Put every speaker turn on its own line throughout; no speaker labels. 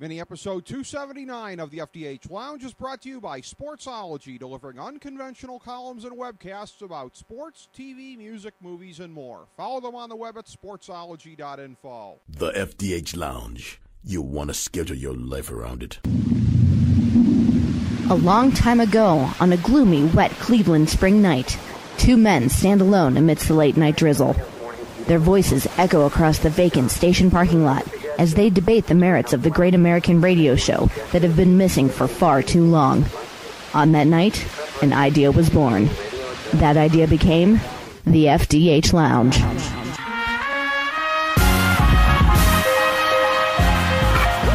Mini episode 279 of the FDH Lounge is brought to you by Sportsology, delivering unconventional columns and webcasts about sports, TV, music, movies, and more. Follow them on the web at sportsology.info.
The FDH Lounge. You want to schedule your life around it.
A long time ago, on a gloomy, wet Cleveland spring night, two men stand alone amidst the late-night drizzle. Their voices echo across the vacant station parking lot as they debate the merits of the great American radio show that have been missing for far too long. On that night, an idea was born. That idea became the FDH Lounge.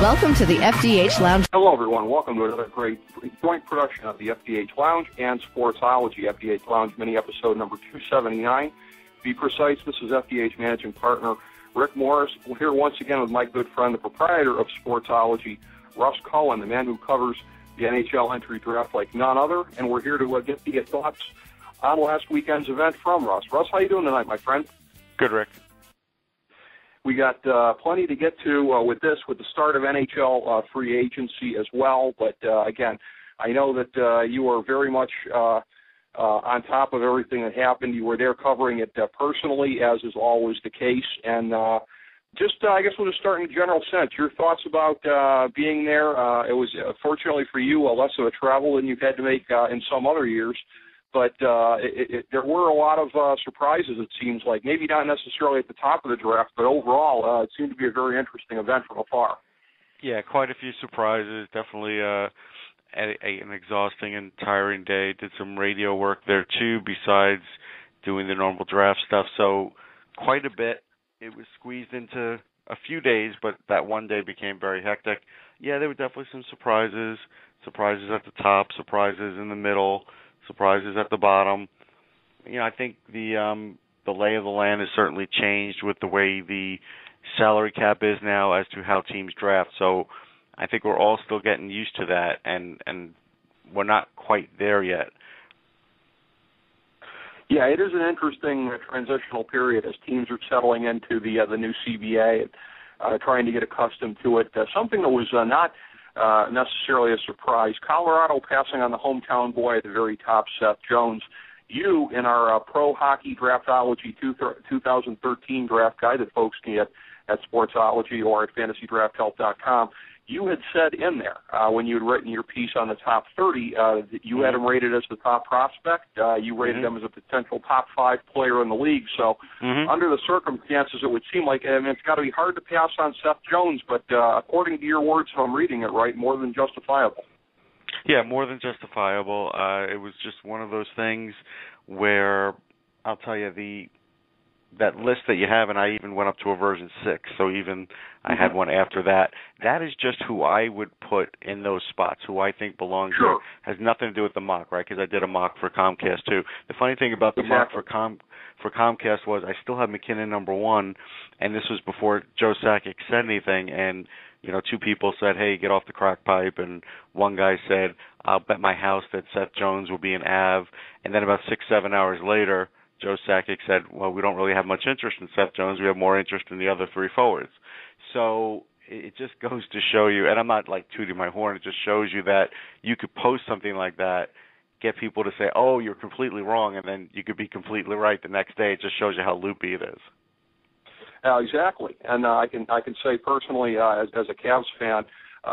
Welcome to the FDH Lounge.
Hello, everyone. Welcome to another great joint production of the FDH Lounge and Sportsology. FDH Lounge mini episode number 279. To be precise, this is FDH managing partner Rick Morris. We're here once again with my good friend, the proprietor of Sportsology, Russ Cohen, the man who covers the NHL Entry Draft like none other. And we're here to get the thoughts on last weekend's event from Russ. Russ, how you doing tonight, my friend?
Good, Rick.
We got plenty to get to with the start of NHL free agency as well. But, again, I know that you are very much on top of everything that happened. You were there covering it personally, as is always the case. And I guess we'll just start in a general sense. Your thoughts about being there. It was, fortunately for you, less of a travel than you've had to make in some other years. But there were a lot of surprises, it seems like. Maybe not necessarily at the top of the draft, but overall it seemed to be a very interesting event from afar.
Yeah, quite a few surprises. Definitely an exhausting and tiring day. Did some radio work there, too, besides doing the normal draft stuff. So quite a bit. It was squeezed into a few days, but that one day became very hectic. Yeah, there were definitely some surprises. Surprises at the top, surprises in the middle, surprises at the bottom. You know, I think the lay of the land has certainly changed with the way the salary cap is now as to how teams draft. So I think we're all still getting used to that, and we're not quite there yet.
Yeah, it is an interesting transitional period as teams are settling into the new CBA and trying to get accustomed to it. Something that was not necessarily a surprise, Colorado passing on the hometown boy at the very top, Seth Jones. You, in our Pro Hockey Draftology 2013 draft guide that folks can get at Sportsology or at FantasyDraftHelp.com, you had said in there, when you had written your piece on the top 30, that you had him rated as the top prospect. You rated him as a potential top 5 player in the league. So under the circumstances, it would seem like it's got to be hard to pass on Seth Jones, but according to your words, if I'm reading it right, more than justifiable.
Yeah, more than justifiable. It was just one of those things where, I'll tell you, that list that you have, and I even went up to a version 6, so even I had one after that. That is just who I would put in those spots, who I think belongs there. Has nothing to do with the mock, right, because I did a mock for Comcast, too. The funny thing about the mock for Comcast was I still had McKinnon number 1, and this was before Joe Sakic said anything, and, you know, 2 people said, hey, get off the crack pipe, and one guy said, I'll bet my house that Seth Jones will be an Av, and then about 6-7 hours later, Joe Sakic said, well, we don't really have much interest in Seth Jones. We have more interest in the other 3 forwards. So it just goes to show you, and I'm not like tooting my horn, it just shows you that you could post something like that, get people to say, oh, you're completely wrong, and then you could be completely right the next day. It just shows you how loopy it is.
Exactly. And I can say personally, as a Cavs fan,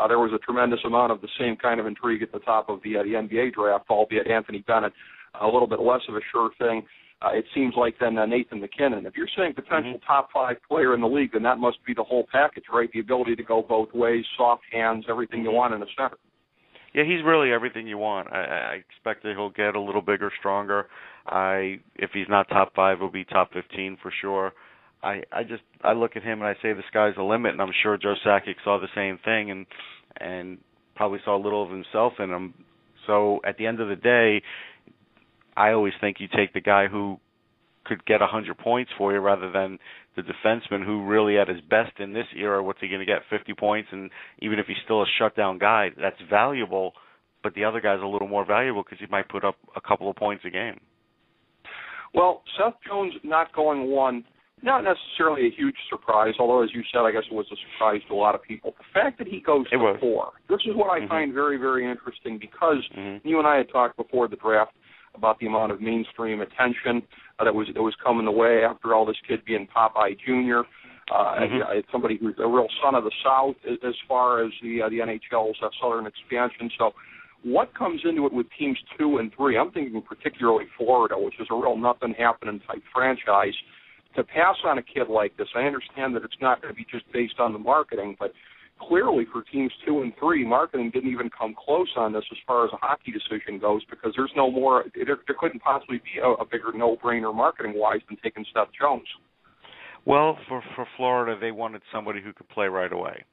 there was a tremendous amount of the same kind of intrigue at the top of the NBA draft, albeit Anthony Bennett, a little bit less of a sure thing. It seems like then Nathan McKinnon. If you're saying potential top 5 player in the league, then that must be the whole package, right? The ability to go both ways, soft hands, everything you want in a center.
Yeah, he's really everything you want. I expect that he'll get a little bigger, stronger. If he's not top 5, he'll be top 15 for sure. I look at him and I say the sky's the limit, and I'm sure Joe Sakic saw the same thing and probably saw a little of himself in him. So at the end of the day, I always think you take the guy who could get 100 points for you rather than the defenseman who really at his best in this era, what's he going to get, 50 points? And even if he's still a shutdown guy, that's valuable, but the other guy's a little more valuable because he might put up a couple of points a game.
Well, Seth Jones not going 1 not necessarily a huge surprise, although, as you said, I guess it was a surprise to a lot of people. The fact that he goes to 4, this is what I find very, very interesting, because you and I had talked before the draft about the amount of mainstream attention that was coming the way after all this kid being Popeye Jr., somebody who's a real son of the South as far as the NHL's Southern expansion. So what comes into it with teams 2 and 3? I'm thinking particularly Florida, which is a real nothing-happening type franchise. To pass on a kid like this, I understand that it's not going to be just based on the marketing, but clearly for teams 2 and 3, marketing didn't even come close on this as far as a hockey decision goes, because there's no more, there couldn't possibly be a bigger no-brainer marketing-wise than taking Seth Jones.
Well, for Florida, they wanted somebody who could play right away.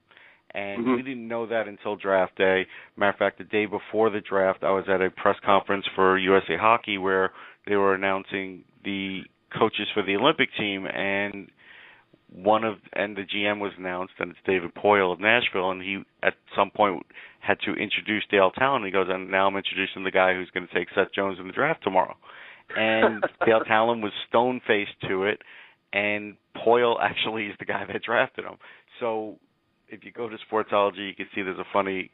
And we didn't know that until draft day. Matter of fact, the day before the draft, I was at a press conference for USA Hockey where they were announcing the coaches for the Olympic team, and the GM was announced, and it's David Poyle of Nashville, and he at some point had to introduce Dale Talon. He goes, and now I'm introducing the guy who's going to take Seth Jones in the draft tomorrow. And Dale Talon was stone-faced to it, and Poyle actually is the guy that drafted him. So if you go to Sportsology, you can see there's a funny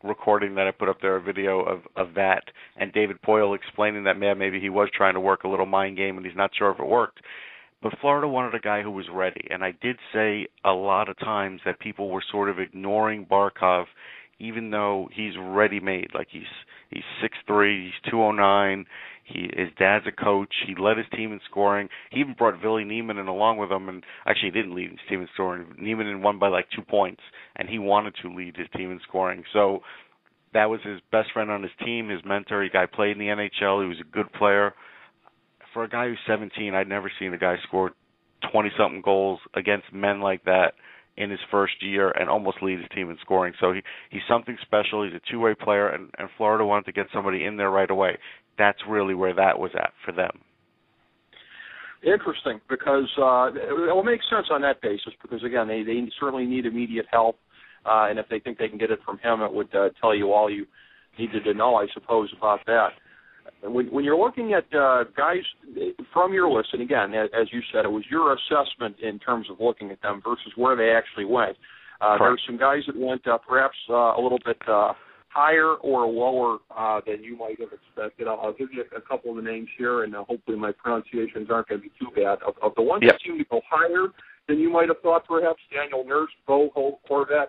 recording that I put up there, a video of that, and David Poyle explaining that, maybe he was trying to work a little mind game and he's not sure if it worked. But Florida wanted a guy who was ready, and I did say a lot of times that people were sort of ignoring Barkov, even though he's ready-made. Like he's 6'3", he's 209, his dad's a coach, he led his team in scoring. He even brought Ville Niemann in along with him, and actually he didn't lead his team in scoring. Niemann won by like 2 points, and he wanted to lead his team in scoring. So that was his best friend on his team, his mentor. The guy played in the NHL. He was a good player. For a guy who's 17, I'd never seen a guy score 20-something goals against men like that in his first year and almost lead his team in scoring. So he's something special. He's a two-way player, and Florida wanted to get somebody in there right away. That's really where that was at for them.
Interesting, because it will make sense on that basis, because, again, they certainly need immediate help, and if they think they can get it from him, it would tell you all you needed to know, I suppose, about that. When you're looking at guys from your list, and again, as you said, it was your assessment in terms of looking at them versus where they actually went. There's some guys that went perhaps a little bit higher or lower than you might have expected. I'll give you a couple of the names here, and hopefully my pronunciations aren't going to be too bad. Of the ones that seem to go higher than you might have thought, perhaps, Daniel Nurse, Bo Horvat,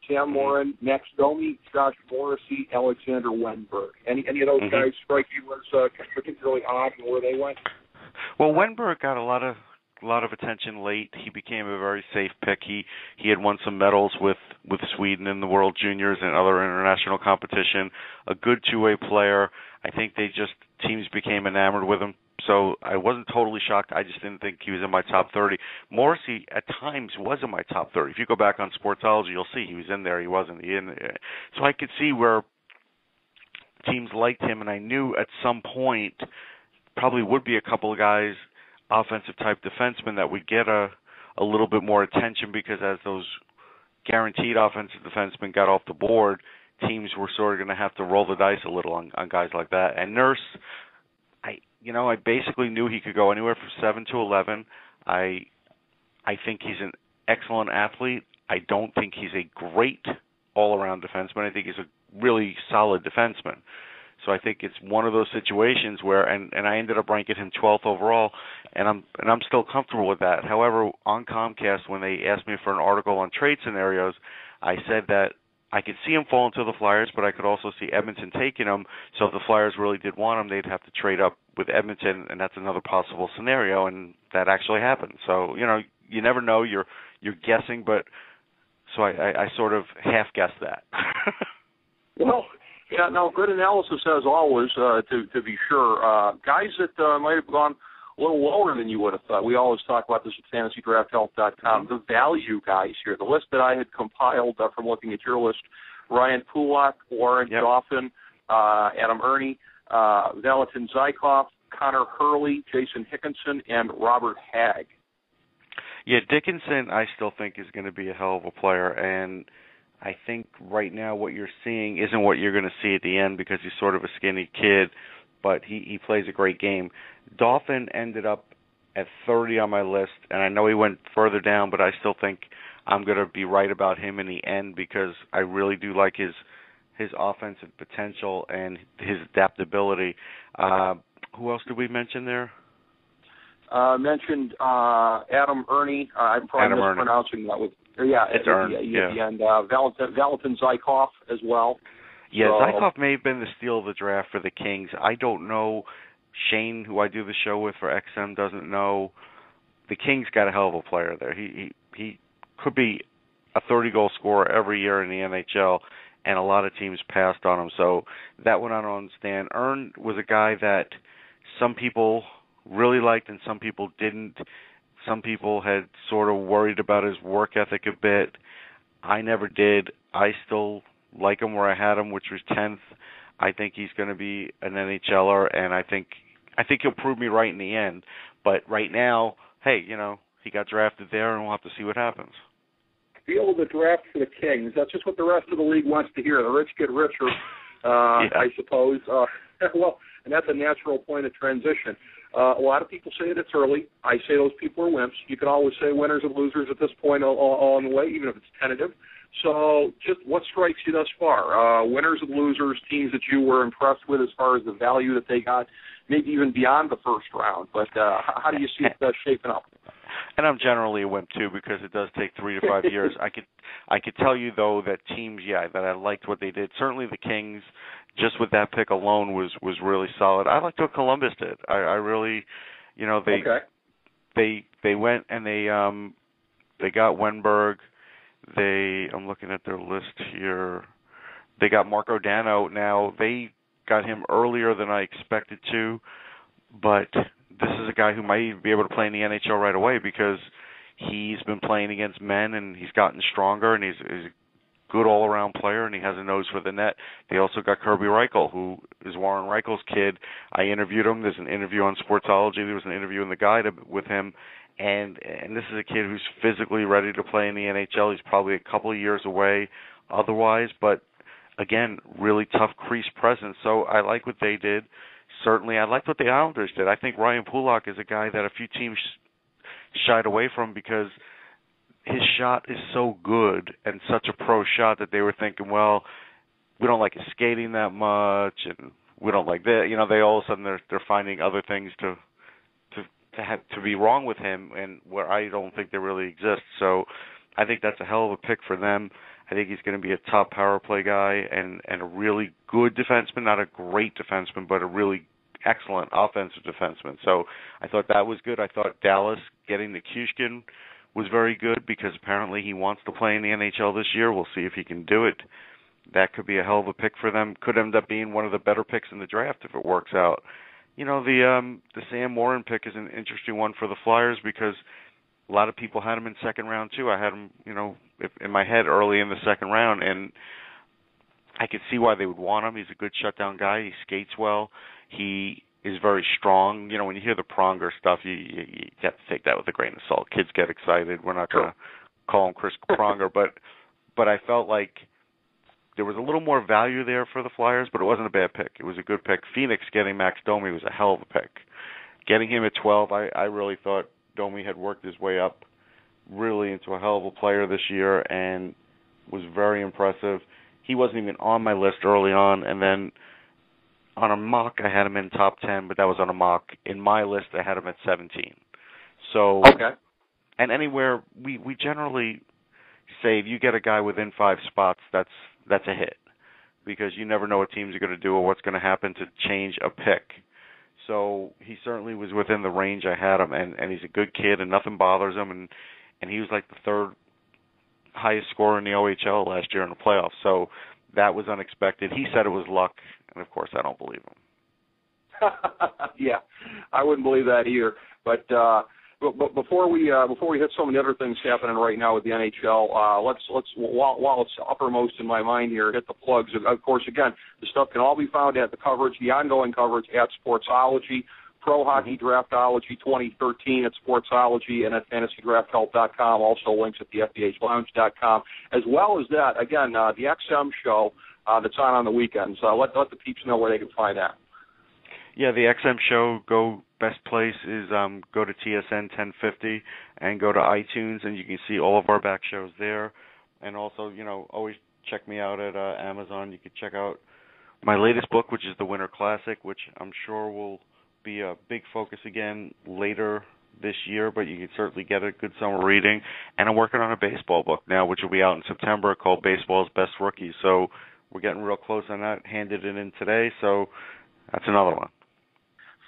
Cam Morin, Max Domi, Josh Morrissey, Alexander Wenberg. Any of those guys strike you as particularly odd in where they went?
Well, Wenberg got a lot of attention late. He became a very safe pick. He had won some medals with Sweden in the World Juniors and other international competition. A good two-way player. I think teams became enamored with him. So I wasn't totally shocked. I just didn't think he was in my top 30. Morrissey, at times, was in my top 30. If you go back on Sportsology, you'll see he was in there. He wasn't. So I could see where teams liked him, and I knew at some point probably would be a couple of guys, offensive-type defensemen, that would get a little bit more attention, because as those guaranteed offensive defensemen got off the board, teams were sort of going to have to roll the dice a little on guys like that. And Nurse, I basically knew he could go anywhere from 7 to 11. I think he's an excellent athlete. I don't think he's a great all-around defenseman. I think he's a really solid defenseman. So I think it's one of those situations where, and I ended up ranking him 12th overall, and I'm still comfortable with that. However, on Comcast, when they asked me for an article on trade scenarios, I said that I could see him falling to the Flyers, but I could also see Edmonton taking him. So if the Flyers really did want him, they'd have to trade up with Edmonton, and that's another possible scenario, and that actually happened. So, you never know. You're guessing, but so I sort of half-guessed that.
Well, yeah, no, good analysis as always, to be sure. Guys that might have gone a little lower than you would have thought. We always talk about this at FantasyDraftHealth.com. The value guys here, the list that I had compiled from looking at your list: Ryan Pulak, Warren Dauphin, Adam Ernie, Valentin Zykov, Connor Hurley, Jason Hickinson, and Robert Hagg.
Yeah, Dickinson I still think is going to be a hell of a player, and I think right now what you're seeing isn't what you're going to see at the end, because he's sort of a skinny kid, but he plays a great game. Dauphin ended up at 30 on my list, and I know he went further down, but I still think I'm going to be right about him in the end because I really do like his offensive potential and his adaptability. Who else did we mention there?
Mentioned Adam Ernie. I'm probably mispronouncing that. It's Ernie. And Valentin Zykov as well.
Yeah, Zykov may have been the steal of the draft for the Kings. I don't know. Shane, who I do the show with for XM, doesn't know. The Kings got a hell of a player there. He could be a 30-goal scorer every year in the NHL, and a lot of teams passed on him. So that one I don't understand. Ern was a guy that some people really liked and some people didn't. Some people had sort of worried about his work ethic a bit. I never did. I still like him where I had him, which was 10th. I think he's going to be an NHLer, and I think he'll prove me right in the end. But right now, hey, he got drafted there, and we'll have to see what happens.
Feel the draft for the Kings. That's just what the rest of the league wants to hear. The rich get richer, I suppose. Well, and that's a natural point of transition. A lot of people say that it's early. I say those people are wimps. You can always say winners and losers at this point along the way, even if it's tentative. So just what strikes you thus far? Winners and losers, teams that you were impressed with as far as the value that they got, maybe even beyond the first round. But how do you see it shaping up?
And I'm generally a wimp, too, because it does take 3 to 5 years. I could tell you, though, that teams, that I liked what they did. Certainly the Kings, just with that pick alone, was really solid. I liked what Columbus did. I really, they went and they got Wenberg. I'm looking at their list here. They got Marco Dano. Now, they got him earlier than I expected to, but this is a guy who might even be able to play in the NHL right away because he's been playing against men and he's gotten stronger and he's a good all-around player and he has a nose for the net. They also got Kirby Reichel, who is Warren Reichel's kid. I interviewed him. There's an interview on Sportsology. There was an interview in the Guide with him. And this is a kid who's physically ready to play in the NHL. He's probably a couple of years away otherwise, but again, really tough crease presence. So I like what they did. Certainly, I liked what the Islanders did. I think Ryan Pulock is a guy that a few teams shied away from because his shot is so good and such a pro shot that they were thinking, well, we don't like his skating that much, and we don't like that. They all of a sudden they're finding other things to be wrong with him, and where I don't think they really exist. So I think that's a hell of a pick for them. I think he's going to be a top power play guy and a really good defenseman, not a great defenseman, but a really excellent offensive defenseman. So I thought that was good. I thought Dallas getting Nichushkin was very good because apparently he wants to play in the NHL this year. We'll see if he can do it. That could be a hell of a pick for them. Could end up being one of the better picks in the draft if it works out. The Sam Morin pick is an interesting one for the Flyers because a lot of people had him in second round too. I had him, in my head early in the second round, and I could see why they would want him. He's a good shutdown guy. He skates well. He is very strong. When you hear the Pronger stuff, you have to take that with a grain of salt. Kids get excited. We're not going to call him Chris Pronger, but I felt like there was a little more value there for the Flyers, but it wasn't a bad pick. It was a good pick. Phoenix getting Max Domi was a hell of a pick. Getting him at 12, I really thought Domi had worked his way up really into a hell of a player this year and was very impressive. He wasn't even on my list early on, and then on a mock I had him in top 10, but that was on a mock. In my list I had him at 17. So, and anywhere, we generally say if you get a guy within 5 spots, that's a hit because you never know what teams are going to do or what's going to happen to change a pick. So he certainly was within the range I had him, and he's a good kid, and nothing bothers him, and he was like the third highest scorer in the OHL last year in the playoffs. So that was unexpected. He said it was luck, and of course I don't believe him.
Yeah, I wouldn't believe that either. But before we hit some of the other things happening right now with the NHL, let's while it's uppermost in my mind here, hit the plugs. Of course, again, the stuff can all be found at the coverage, the ongoing coverage at Sportsology, Pro Hockey Draftology 2013 at Sportsology, and at FantasyDraftHelp.com. Also links at the FDHLounge.com. As well as that, again, the XM show that's on the weekends. Let the peeps know where they can find that.
Yeah, the XM show, best place is go to TSN 1050 and go to iTunes, and you can see all of our back shows there. And also, always check me out at Amazon. You can check out my latest book, which is the Winter Classic, which I'm sure will be a big focus again later this year, but you can certainly get a good summer reading. And I'm working on a baseball book now, which will be out in September, called Baseball's Best Rookies. So we're getting real close on that. Handed it in today, so that's another one.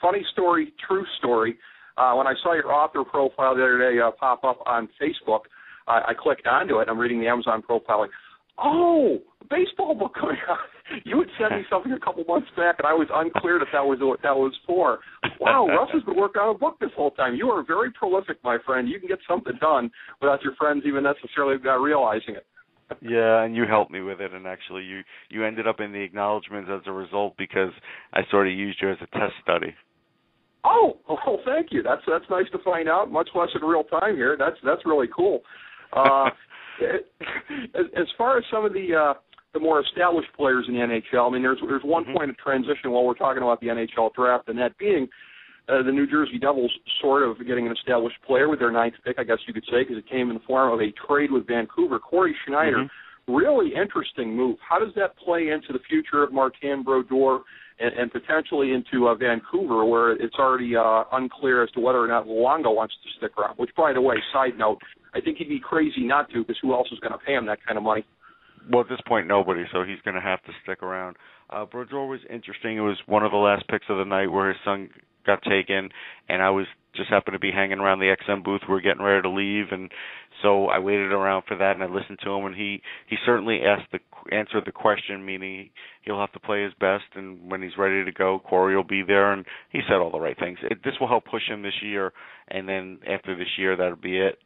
Funny story, true story. When I saw your author profile the other day pop up on Facebook, I clicked onto it. I'm reading the Amazon profile. Like, oh, baseball book coming out. You had sent me something a couple months back, and I was unclear that was what that was for. Wow, Russ has been working on a book this whole time. You are very prolific, my friend. You can get something done without your friends even necessarily realizing it.
Yeah, and you helped me with it, and actually you ended up in the acknowledgments as a result because I sort of used you as a test study.
Oh, thank you. That's nice to find out. Much less in real time here. That's really cool. As far as some of the more established players in the NHL, I mean, there's one point of transition while we're talking about the NHL draft, and that being the New Jersey Devils sort of getting an established player with their 9th pick, I guess you could say, because it came in the form of a trade with Vancouver. Corey Schneider, really interesting move. How does that play into the future of Martin Brodeur and potentially into Vancouver, where it's already unclear as to whether or not Luongo wants to stick around? Which, by the way, side note, I think he'd be crazy not to, because who else is going to pay him that kind of money?
Well, at this point, nobody, so he's going to have to stick around. Brodeur was interesting. It was one of the last picks of the night where his son got taken, and I was just happened to be hanging around the XM booth. We were getting ready to leave, and so I waited around for that, and I listened to him, and he certainly answered the question, meaning he'll have to play his best, and when he's ready to go, Corey will be there, and he said all the right things. This will help push him this year, and then after this year, that'll be it.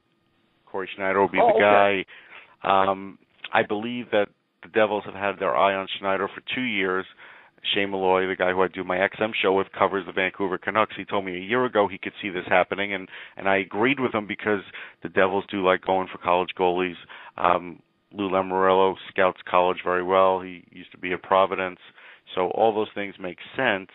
Corey Schneider will be the guy. I believe that the Devils have had their eye on Schneider for 2 years. Shane Malloy, the guy who I do my XM show with, covers the Vancouver Canucks. He told me a year ago he could see this happening, and I agreed with him because the Devils do like going for college goalies. Lou Lamoriello scouts college very well. He used to be at Providence. So all those things make sense.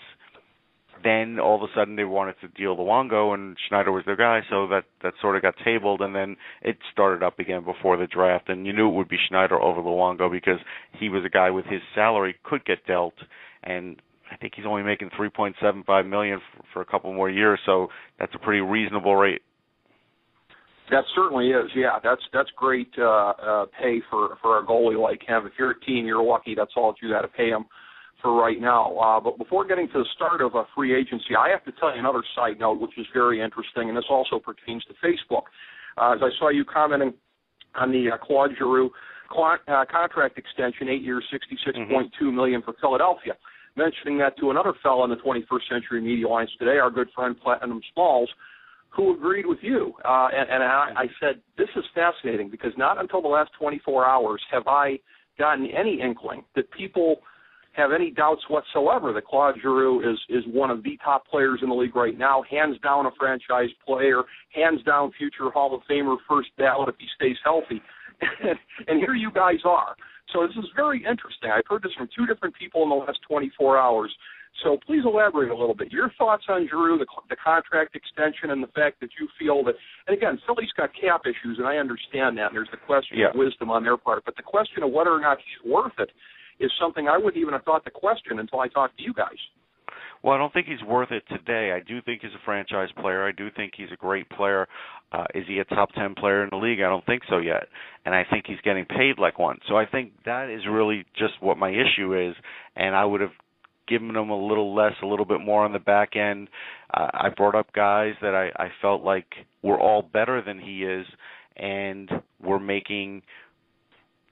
Then all of a sudden they wanted to deal Luongo, and Schneider was their guy, so that sort of got tabled, and then it started up again before the draft, and you knew it would be Schneider over Luongo because he was a guy with his salary could get dealt, and I think he's only making $3.75 million for a couple more years, so that's a pretty reasonable rate.
That certainly is, yeah. That's great pay for a goalie like him. If you're a team, you're lucky. That's all that you got to pay him for right now. But before getting to the start of free agency, I have to tell you another side note, which is very interesting, and this also pertains to Facebook. As I saw you commenting on the Claude Giroux contract extension, 8 years, $66.2 million for Philadelphia, mentioning that to another fellow in the 21st Century Media Alliance today, our good friend Platinum Smalls, who agreed with you. And I said, this is fascinating, because not until the last 24 hours have I gotten any inkling that people have any doubts whatsoever that Claude Giroux is one of the top players in the league right now, hands down a franchise player, hands down future Hall of Famer, first ballot if he stays healthy. And here you guys are. So this is very interesting. I've heard this from 2 different people in the last 24 hours. So please elaborate a little bit. Your thoughts on Giroux, the contract extension, and the fact that you feel that, and again, Philly's got cap issues, and I understand that, and there's the question of wisdom on their part, but the question of whether or not he's worth it is something I wouldn't even have thought to question until I talked to you guys.
Well, I don't think he's worth it today. I do think he's a franchise player. I do think he's a great player. Is he a top 10 player in the league? I don't think so yet. And I think he's getting paid like one. So I think that is really just what my issue is, and I would have given him a little less, a little bit more on the back end. I brought up guys that I felt like were all better than he is and were making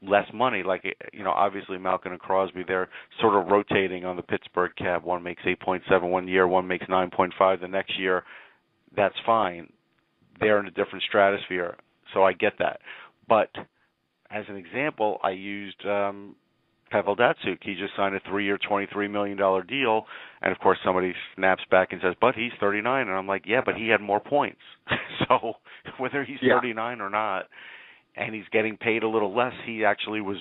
less money, like, obviously Malkin and Crosby, they're sort of rotating on the Pittsburgh cap. One makes 8.7 one year, one makes 9.5 the next year. That's fine. They're in a different stratosphere, so I get that. But as an example, I used Pavel Datsyuk. He just signed a 3-year, $23 million deal, and of course somebody snaps back and says, but he's 39, and I'm like, yeah, but he had more points. So whether he's 39 or not, and he's getting paid a little less, he actually was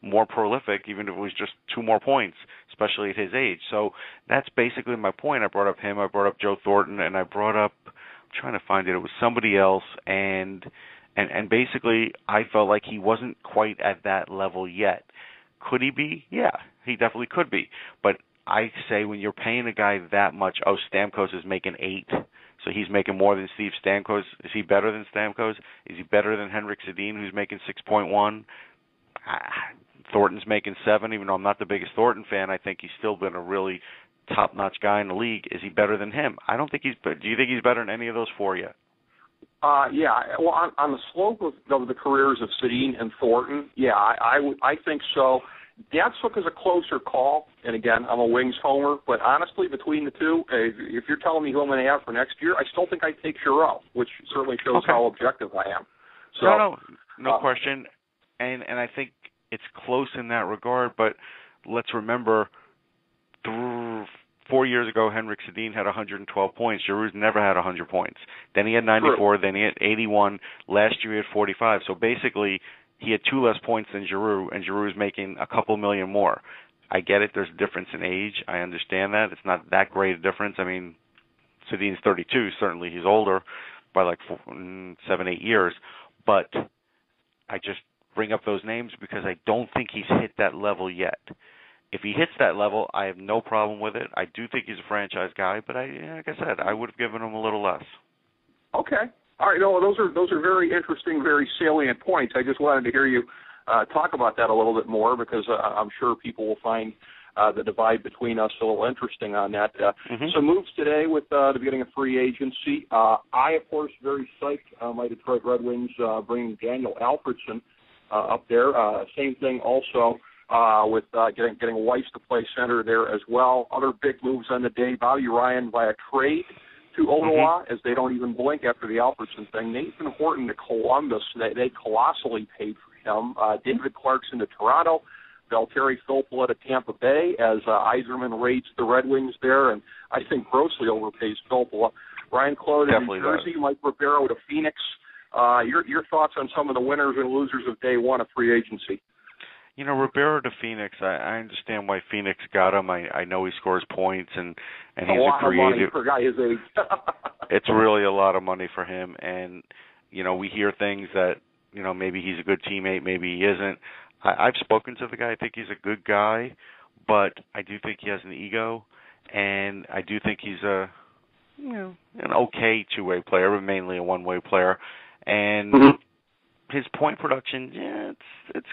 more prolific, even if it was just 2 more points, especially at his age. So that's basically my point. I brought up him, I brought up Joe Thornton, and I brought up, I'm trying to find it, it was somebody else, and basically I felt like he wasn't quite at that level yet. Could he be? Yeah, he definitely could be. But I say when you're paying a guy that much, Stamkos is making 8, so he's making more than Steve Stamkos. Is he better than Stamkos? Is he better than Henrik Sedin, who's making 6.1? Thornton's making 7, even though I'm not the biggest Thornton fan. I think he's still been a really top-notch guy in the league. Is he better than him? I don't think he's. Do you think he's better than any of those 4 yet?
Yeah. Well, on the slope of the careers of Sedin and Thornton, yeah, I think so. Datsuk is a closer call, and again, I'm a Wings homer, but honestly, between the two, if you're telling me who I'm going to have for next year, I still think I'd take Giroux, which certainly shows how objective I am. So,
no question, and I think it's close in that regard, but let's remember, 4 years ago, Henrik Sedin had 112 points. Giroux's never had 100 points. Then he had 94, then he had 81. Last year he had 45. So basically, he had 2 less points than Giroux, and Giroux is making a couple million more. I get it. There's a difference in age. I understand that. It's not that great a difference. I mean, Sedin's 32. Certainly he's older by like 7, 8 years. But I just bring up those names because I don't think he's hit that level yet. If he hits that level, I have no problem with it. I do think he's a franchise guy, but like I said, I would have given him a little less.
Okay. All right. No, those are very interesting, very salient points. I just wanted to hear you talk about that a little bit more because I'm sure people will find the divide between us a little interesting on that. Some moves today with the beginning of free agency. I, of course, very psyched. My Detroit Red Wings bringing Daniel Alfredsson up there. Same thing also. With getting Weiss to play center there as well. Other big moves on the day, Bobby Ryan via trade to Ottawa, as they don't even blink after the Alfredsson thing. Nathan Horton to Columbus, they colossally paid for him. David Clarkson to Toronto. Valtteri Filppula to Tampa Bay, as Yzerman raids the Red Wings there, and I think grossly overpays Filppula. Ryan Claude to New Jersey, Mike Ribeiro to Phoenix. Your thoughts on some of the winners and losers of day one of free agency?
You know, Ribeiro to Phoenix, I understand why Phoenix got him. I know he scores points, and he's a creative.
Money for a guy his age.
It's really a lot of money for him, and, you know, we hear things that, you know, maybe he's a good teammate, maybe he isn't. I've spoken to the guy. I think he's a good guy, but I do think he has an ego, and I do think he's an okay two-way player, but mainly a one-way player. And his point production, it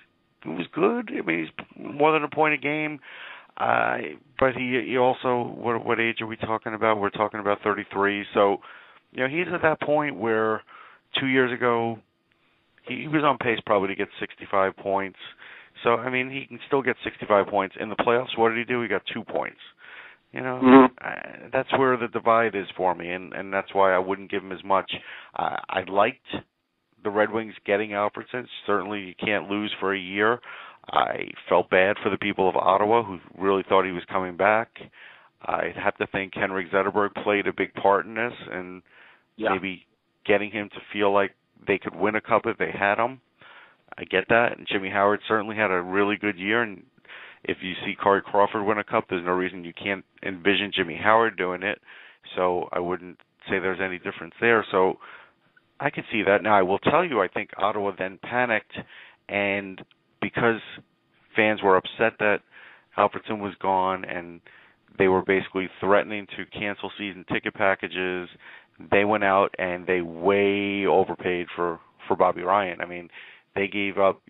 was good. I mean, he's more than a point a game. But he also, what age are we talking about? We're talking about 33. So, you know, he's at that point where 2 years ago he was on pace probably to get 65 points. So, I mean, he can still get 65 points. In the playoffs, what did he do? He got 2 points. You know, that's where the divide is for me, and that's why I wouldn't give him as much. I liked the Red Wings getting Alfredsson. Certainly you can't lose for a year. I felt bad for the people of Ottawa who really thought he was coming back. I have to think Henrik Zetterberg played a big part in this, and maybe getting him to feel like they could win a cup if they had him. I get that. And Jimmy Howard certainly had a really good year, and if you see Corey Crawford win a cup, there's no reason you can't envision Jimmy Howard doing it. So I wouldn't say there's any difference there. So I can see that. Now, I will tell you, I think Ottawa then panicked, and because fans were upset that Alfredsson was gone and they were basically threatening to cancel season ticket packages, they went out and they way overpaid for Bobby Ryan. I mean, they gave up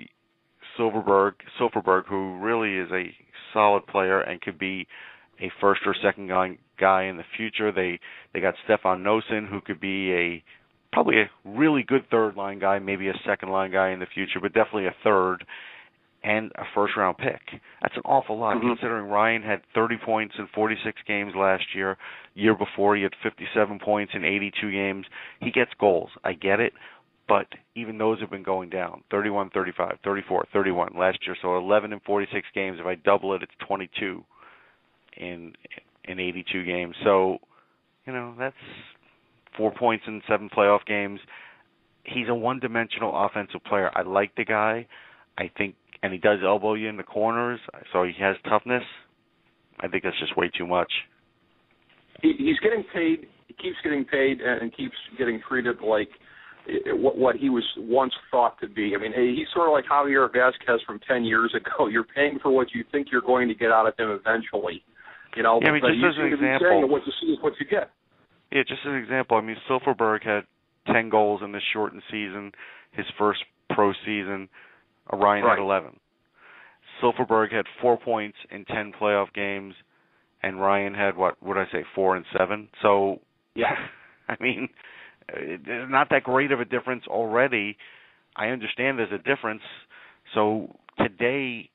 Silfverberg, who really is a solid player and could be a first or second guy in the future. They got Stefan Noesen, who could be probably a really good third-line guy, maybe a second-line guy in the future, but definitely a third, and a first-round pick. That's an awful lot, considering Ryan had 30 points in 46 games last year. Year before, he had 57 points in 82 games. He gets goals. I get it, but even those have been going down. 31, 35, 34, 31 last year, so 11 in 46 games. If I double it, it's 22 in 82 games. So, you know, that's 4 points in 7 playoff games. he's a one-dimensional offensive player. I like the guy. I think, and he does elbow you in the corners, so he has toughness. I think that's just way too much.
He's getting paid. He keeps getting paid and keeps getting treated like what he was once thought to be. I mean, he's sort of like Javier Vazquez from 10 years ago. You're paying for what you think you're going to get out of him eventually. You know,
yeah, I mean,
but
just
you
as an
seem to be
example,
saying what you see is what you get.
Yeah, just as an example, I mean, Silverberg had 10 goals in this shortened season. His first pro season, Ryan had 11. Silverberg had 4 points in 10 playoff games, and Ryan had, what would I say, 4 and 7? So,
yeah,
I mean, there's not that great of a difference already. I understand there's a difference. So today,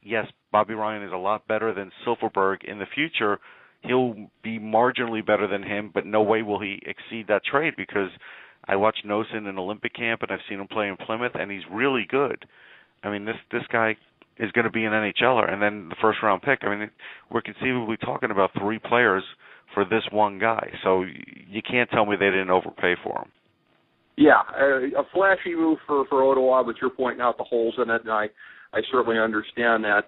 yes, Bobby Ryan is a lot better than Silverberg. In the future, he'll be marginally better than him, but no way will he exceed that trade, because I watched Nosen in Olympic camp, and I've seen him play in Plymouth, and he's really good. I mean, this guy is going to be an NHLer, and then the first-round pick. I mean, we're conceivably talking about 3 players for this one guy, so you can't tell me they didn't overpay for him.
Yeah, a flashy move for Ottawa, but you're pointing out the holes in it, and I certainly understand that.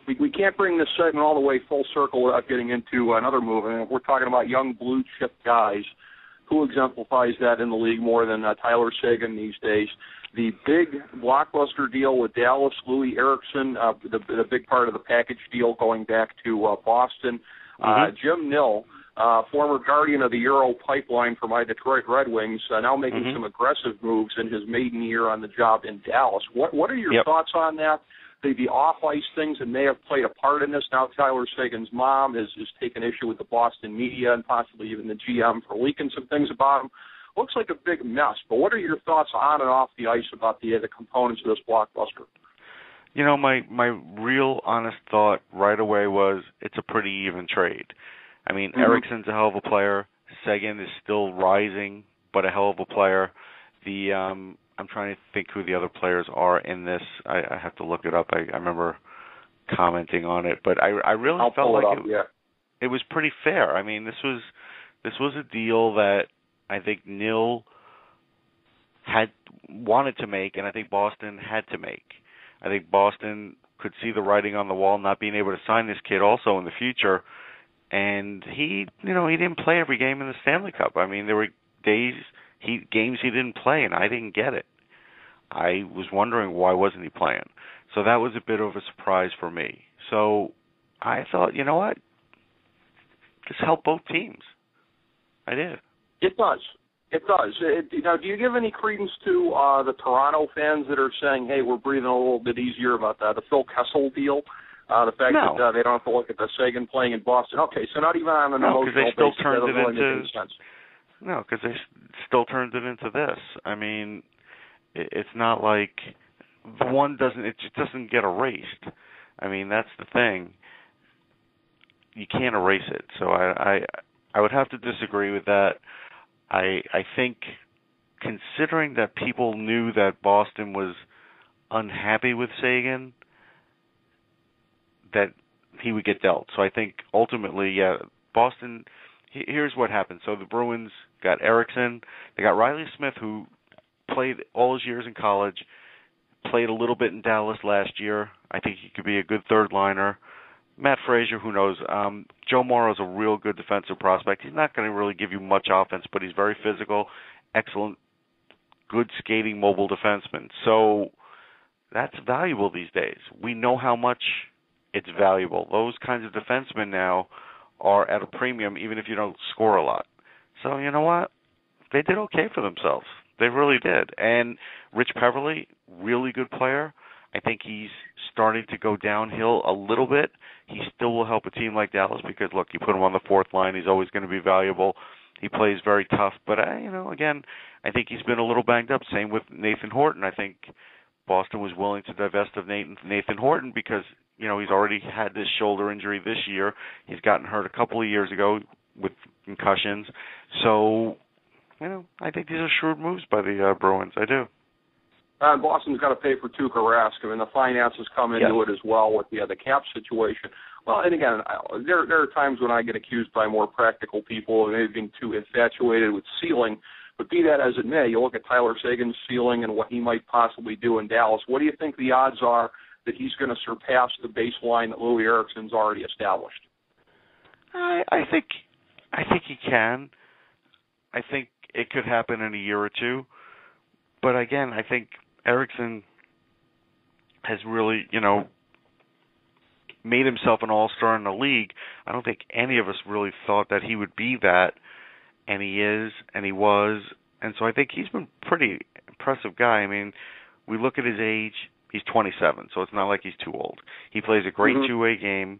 We can't bring this segment all the way full circle without getting into another move. I mean, we're talking about young blue-chip guys. Who exemplifies that in the league more than Tyler Seguin these days? The big blockbuster deal with Dallas, Louis Eriksson, the big part of the package deal going back to Boston. Jim Nill, former guardian of the Euro pipeline for my Detroit Red Wings, now making some aggressive moves in his maiden year on the job in Dallas. What are your thoughts on that? The off-ice things that may have played a part in this. Now Tyler Seguin's mom has taken issue with the Boston media and possibly even the GM for leaking some things about him. Looks like a big mess, but what are your thoughts on and off the ice about the components of this blockbuster?
You know, my real honest thought right away was it's a pretty even trade. I mean, Eriksson's a hell of a player. Seguin is still rising, but a hell of a player. I'm trying to think who the other players are in this. I have to look it up. I remember commenting on it, but I really felt like it was pretty fair. I mean, this was a deal that I think Nill had wanted to make, and I think Boston had to make. I think Boston could see the writing on the wall, not being able to sign this kid also in the future. And he didn't play every game in the Stanley Cup. I mean, there were games he didn't play, and I didn't get it. I was wondering why wasn't he playing. So that was a bit of a surprise for me. So I thought, you know what? This helped both teams. I did. It
does. Now, do you give any credence to the Toronto fans that are saying, hey, we're breathing a little bit easier about the Phil Kessel deal? The fact that they don't have to look at the Seguin playing in Boston. Okay, so not even on an emotional basis.
Because they still turned it into this. I mean, it's not like it just doesn't get erased. I mean, that's the thing. You can't erase it. So I would have to disagree with that. I think, considering that people knew that Boston was unhappy with Seguin, that he would get dealt. So I think ultimately, Boston, here's what happened. So the Bruins got Eriksson. They got Riley Smith, who played all his years in college, played a little bit in Dallas last year. I think he could be a good third liner. Matt Frazier, who knows? Joe Morrow's a real good defensive prospect. He's not going to really give you much offense, but he's very physical, excellent, good skating, mobile defenseman. So that's valuable these days. We know how much it's valuable. Those kinds of defensemen now are at a premium, even if you don't score a lot. So you know what? They did okay for themselves. They really did. And Rich Peverley, really good player. I think he's starting to go downhill a little bit. He still will help a team like Dallas because, look, you put him on the fourth line, he's always going to be valuable. He plays very tough. But, again, I think he's been a little banged up. Same with Nathan Horton. I think Boston was willing to divest of Nathan Horton because, he's already had this shoulder injury this year. He's gotten hurt a couple of years ago with concussions. So, I think these are shrewd moves by the Bruins. I do.
Boston's got to pay for Tuukka Rask. I mean, the finances come into it as well with the cap situation. Well, and again, there are times when I get accused by more practical people of maybe being too infatuated with ceiling. But be that as it may, you look at Tyler Seguin's ceiling and what he might possibly do in Dallas. What do you think the odds are that he's going to surpass the baseline that Louis Eriksson's already established?
I think he can. I think it could happen in a year or two. But again, I think Eriksson has really, made himself an all-star in the league. I don't think any of us really thought that he would be that, and he is, and he was. And so I think he's been a pretty impressive guy. I mean, we look at his age, he's 27, so it's not like he's too old. He plays a great two-way game,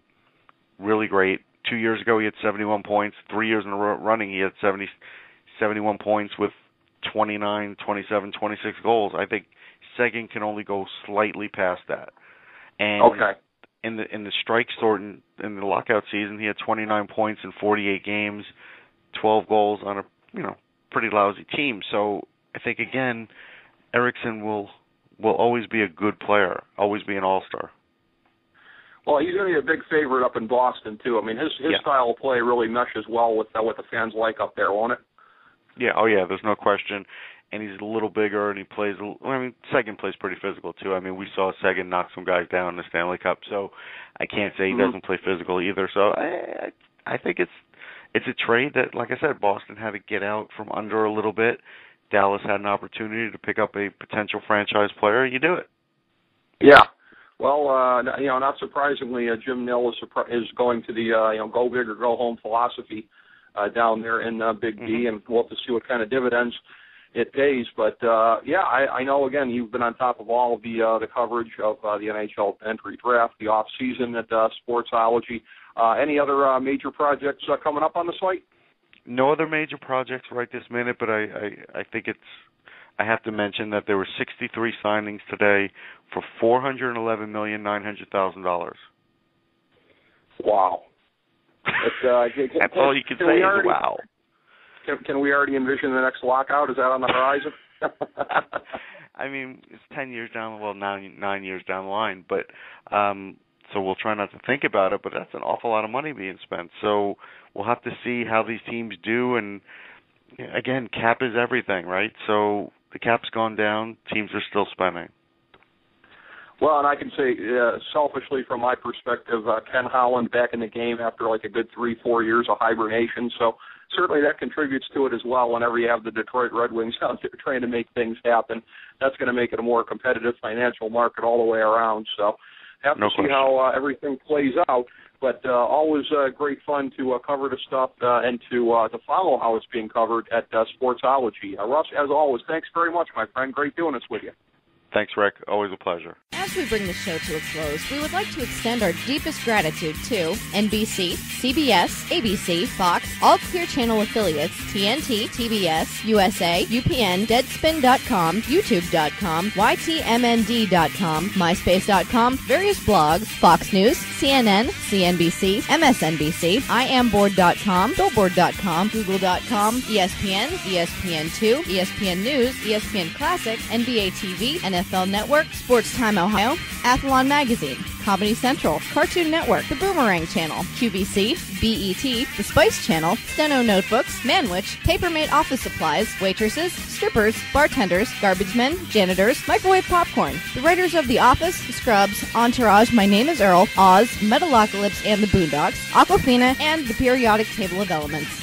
really great. 2 years ago, he had 71 points. 3 years in a row running, he had 71 points with 29, 27, 26 goals. I think Seguin can only go slightly past that. And in the strike sort in the lockout season, he had 29 points in 48 games, 12 goals on a pretty lousy team. So I think again, Eriksson will always be a good player, always be an all-star.
Well, he's going to be a big favorite up in Boston too. I mean, his style of play really meshes well with what the fans like up there, won't it?
Yeah. Oh yeah. There's no question. And he's a little bigger, and he plays. Seguin plays pretty physical too. I mean, we saw Seguin knock some guys down in the Stanley Cup, so I can't say he doesn't play physical either. So I think it's a trade that, like I said, Boston had to get out from under a little bit. Dallas had an opportunity to pick up a potential franchise player. You do it.
Yeah. Well, not surprisingly, Jim Nill is going to the go big or go home philosophy down there in Big D, and we'll have to see what kind of dividends it pays. But I know. Again, you've been on top of all of the coverage of the NHL Entry Draft, the off season at Sportsology. Any other major projects coming up on the site?
No other major projects right this minute, but I think I have to mention that there were 63 signings today for $411,900,000.
Wow.
That's all you can say is wow.
Can we already envision the next lockout? Is that on the horizon?
I mean, it's 10 years down, 9 years down the line, but so we'll try not to think about it, but that's an awful lot of money being spent. So we'll have to see how these teams do, and again, cap is everything, right? So the cap's gone down, teams are still spending.
Well, and I can say, selfishly from my perspective, Ken Holland back in the game after like a good 3-4 years of hibernation, so certainly that contributes to it as well. Whenever you have the Detroit Red Wings out there trying to make things happen, that's going to make it a more competitive financial market all the way around. So have to see how everything plays out. But always great fun to cover the stuff and to follow how it's being covered at Sportsology. Russ, as always, thanks very much, my friend. Great doing this with you.
Thanks, Rick. Always a pleasure.
As we bring the show to a close, we would like to extend our deepest gratitude to NBC, CBS, ABC, Fox, all Clear Channel affiliates, TNT, TBS, USA, UPN, Deadspin.com, YouTube.com, YTMND.com, MySpace.com, various blogs, Fox News, CNN, CNBC, MSNBC, IamBoard.com, Billboard.com, Google.com, ESPN, ESPN2, ESPN News, ESPN Classic, NBA TV, NFL Network, Sports Time Ohio, Athlon Magazine, Comedy Central, Cartoon Network, The Boomerang Channel, QVC, BET, The Spice Channel, Steno Notebooks, Manwich, Papermate Office Supplies, Waitresses, Strippers, Bartenders, Garbage Men, Janitors, Microwave Popcorn, the writers of The Office, Scrubs, Entourage, My Name is Earl, Oz, Metalocalypse and the Boondocks, Aquafina, and The Periodic Table of Elements.